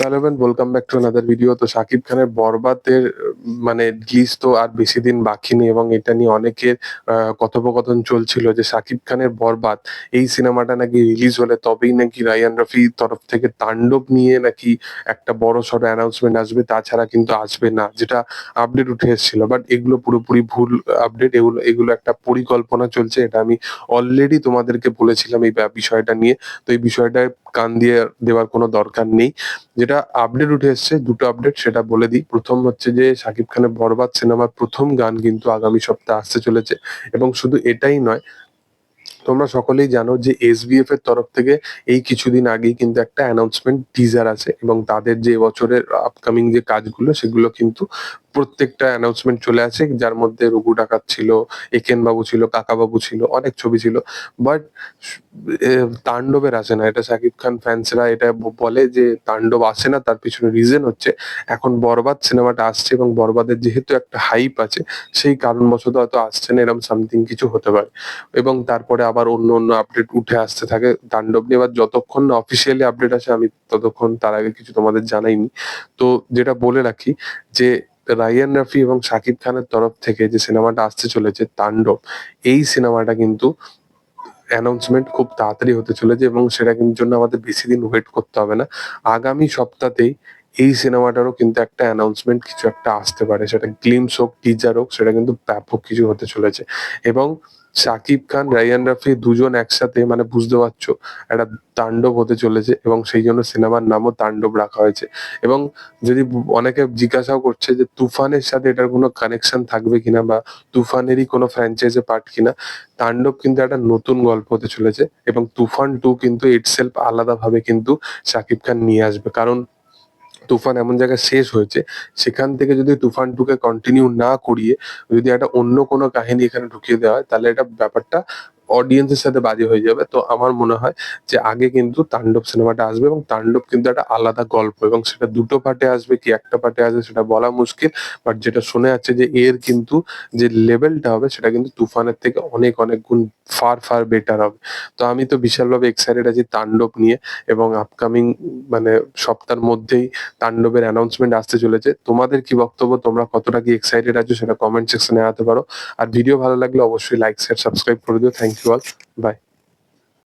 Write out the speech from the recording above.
Hello everyone, welcome back to another video. তো শাকিব খানের বরবাদের মানে রিলিজ তো আর বেশি দিন বাকি নেই এবং এটা নিয়ে অনেকের কথোপকথন চলছিল যে শাকিব খানের বরবাদ এই সিনেমাটা নাকি রিলিজ হলে তবেই নাকি রায়ান রাফির তরফ থেকে তাণ্ডব নিয়ে নাকি একটা বড় সড়ো অ্যানাউন্সমেন্ট আসবে, তাছাড়া কিন্তু আসবে না, যেটা আপডেট উঠে এসেছিল। বাট এগুলো পুরোপুরি ভুল আপডেট। এগুলো এগুলো একটা পরিকল্পনা চলছে, এটা আমি অলরেডি তোমাদেরকে বলেছিলাম এই বিষয়টা নিয়ে। তো এই বিষয়টায় কান দিয়ে দেওয়ার কোনো দরকার নেই। যেটা আপডেট উঠে এসছে, দুটো আপডেট সেটা বলে দিই। প্রথম হচ্ছে যে শাকিব খানের বরবাদ সিনেমার প্রথম গান কিন্তু আগামী সপ্তাহে আসতে চলেছে। এবং শুধু এটাই নয়, তোমরা সকলেই জানো যে এসবিএফ এর তরফ থেকে এই কিছুদিন আগেই কিন্তু একটা অ্যানাউন্সমেন্ট টিজার আছে এবং তাদের যে বছরের আপকামিং যে কাজগুলো সেগুলো কিন্তু প্রত্যেকটা অ্যানাউন্সমেন্ট চলে আসে, যার মধ্যে রঘু ডাকাত ছিল, একেন বাবু ছিল, কাকা বাবু ছিল, অনেক ছবি ছিল। বাট তাণ্ডবের আসে না। এটা শাকিব খান ফ্যান্সরা এটা বলে যে তাণ্ডব আসে না, তার পিছনে রিজন হচ্ছে এখন বরবাদ সিনেমাটা আসছে এবং বরবাদের যেহেতু একটা হাইপ আছে, সেই কারণবশত হয়তো আসছে না, এরকম সামথিং কিছু হতে পারে। এবং তারপরে আবার অন্য অন্য আপডেট উঠে আসতে থাকে তাণ্ডব নিয়ে। এবার যতক্ষণ না অফিসিয়ালি আপডেট আসে আমি ততক্ষণ তার আগে কিছু তোমাদের জানাইনি। তো যেটা বলে রাখি যে রায়ান রাফি এবং শাকিব খানের তরফ থেকে যে সিনেমাটা আসতে চলেছে তাণ্ডব, এই সিনেমাটা কিন্তু অ্যানাউন্সমেন্ট খুব তাড়াতাড়ি হতে চলেছে এবং সেটা কিন্তু জন্য আমাদের বেশি দিন ওয়েট করতে হবে না। আগামী সপ্তাহতেই এই সিনেমাটারও কিন্তু একটা অ্যানাউন্সমেন্ট কিছু একটা আসতে পারে, সেটা গ্লিমস হোক, টিজার হোক, সেটা কিন্তু ব্যাপক কিছু হতে চলেছে। এবং শাকিব খান, রায়ান রাফি দুজন একসাথে মানে বুঝতে পারছো একটা তাণ্ডব হতে চলেছে এবং সেই জন্য সিনেমার নামও তাণ্ডব রাখা হয়েছে। এবং যদি অনেকে জিজ্ঞাসাও করছে যে তুফানের সাথে এটার কোনো কানেকশন থাকবে কিনা বা তুফানেরই কোনো ফ্র্যাঞ্চাইজে পার্ট কিনা, তাণ্ডব কিন্তু একটা নতুন গল্প হতে চলেছে এবং তুফান 2 কিন্তু ইটসেলফ আলাদাভাবে কিন্তু শাকিব খান নিয়ে আসবে। কারণ তুফান এমন জায়গায় শেষ হয়েছে, সেখান থেকে যদি তুফান 2 কে কন্টিনিউ না করিয়ে যদি একটা অন্য কোনো কাহিনী এখানে ঢুকিয়ে দেওয়া হয়, তাহলে এটা ব্যাপারটা অডিয়েন্সের সাথে বাজে হয়ে যাবে। তো আমার মনে হয় যে আগে কিন্তু তাণ্ডব সিনেমাটা আসবে এবং তাণ্ডব কিন্তু একটা আলাদা গল্প এবং সেটা দুটো পার্টে আসবে কি একটা পার্টে আসবে সেটা বলা মুশকিল। বাট যেটা শোনা যাচ্ছে যে এর কিন্তু যে লেভেলটা হবে সেটা কিন্তু তুফানের থেকে অনেক অনেক গুণ ফার ফার বেটার হবে। তো আমি তো বিশালভাবে এক্সাইটেড আছি তাণ্ডব নিয়ে এবং আপকামিং মানে সপ্তাহের মধ্যেই তাণ্ডবের অ্যানাউন্সমেন্ট আসতে চলেছে। তোমাদের কি বক্তব্য? তোমরা কতটা কি এক্সাইটেড আছো সেটা কমেন্ট সেকশনে জানাতে পারো। আর ভিডিও ভালো লাগলে অবশ্যই লাইক, শেয়ার, সাবস্ক্রাইব করে দিও। Thank you all. বাই।